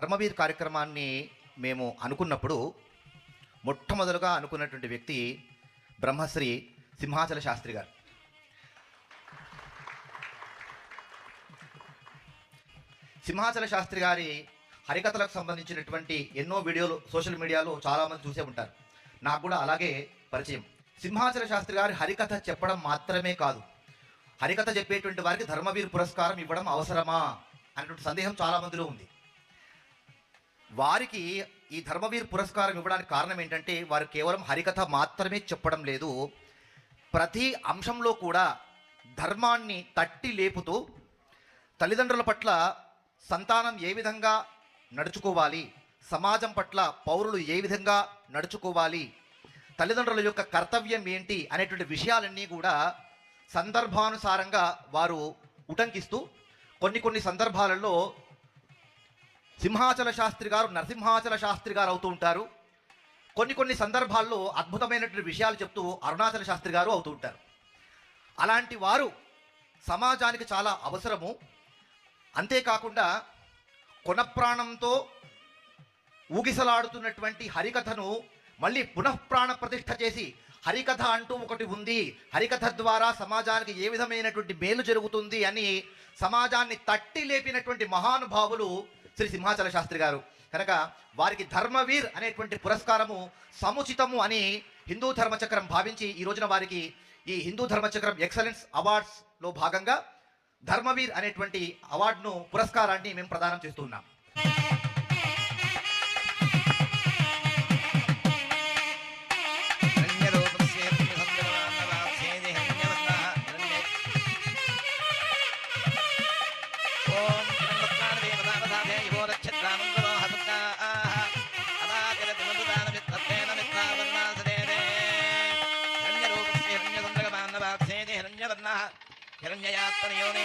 ధర్మవీర్ కార్యక్రమాన్ని మేము అనుకున్నప్పుడు మొట్టమొదలుగా అనుకున్నటువంటి వ్యక్తి బ్రహ్మశ్రీ సింహాచల శాస్త్రి గారు. సింహాచల శాస్త్రి గారి హరికథలకు సంబంధించినటువంటి ఎన్నో వీడియోలు సోషల్ మీడియాలో చాలామంది చూసే ఉంటారు. నాకు కూడా అలాగే పరిచయం. సింహాచల శాస్త్రి గారి హరికథ చెప్పడం మాత్రమే కాదు, హరికథ చెప్పేటువంటి వారికి ధర్మవీర్ పురస్కారం ఇవ్వడం అవసరమా అనేటువంటి సందేహం చాలామందిలో ఉంది. వారికి ఈ ధర్మవీర్ పురస్కారం ఇవ్వడానికి కారణం ఏంటంటే వారు కేవలం హరికథ మాత్రమే చెప్పడం లేదు, ప్రతి అంశంలో కూడా ధర్మాన్ని తట్టి లేపుతూ తల్లిదండ్రుల పట్ల సంతానం ఏ విధంగా నడుచుకోవాలి, సమాజం పట్ల పౌరులు ఏ విధంగా నడుచుకోవాలి, తల్లిదండ్రుల యొక్క కర్తవ్యం ఏంటి అనేటువంటి విషయాలన్నీ కూడా సందర్భానుసారంగా వారు ఉటంకిస్తూ కొన్ని సందర్భాలలో సింహాచల శాస్త్రి గారు నరసింహాచల శాస్త్రి గారు అవుతూ ఉంటారు. కొన్ని సందర్భాల్లో అద్భుతమైనటువంటి విషయాలు చెప్తూ అరుణాచల శాస్త్రి గారు అవుతూ ఉంటారు. అలాంటి వారు సమాజానికి చాలా అవసరము. అంతేకాకుండా కొనప్రాణంతో ఊగిసలాడుతున్నటువంటి హరికథను మళ్ళీ పునఃప్రాణ ప్రతిష్ఠ చేసి హరికథ అంటూ ఒకటి ఉంది, హరికథ ద్వారా సమాజానికి ఏ విధమైనటువంటి మేలు జరుగుతుంది అని సమాజాన్ని తట్టి లేపినటువంటి మహానుభావులు శ్రీ సింహాచల శాస్త్రి గారు. కనుక వారికి ధర్మవీర్ అనేటువంటి పురస్కారము సముచితము అని హిందూ ధర్మచక్రం భావించి ఈ రోజున వారికి ఈ హిందూ ధర్మచక్రం ఎక్సలెన్స్ అవార్డ్స్లో భాగంగా ధర్మవీర్ అనేటువంటి అవార్డును పురస్కారాన్ని మేము ప్రదానం చేస్తున్నాం. हिरण्ययात्मयोने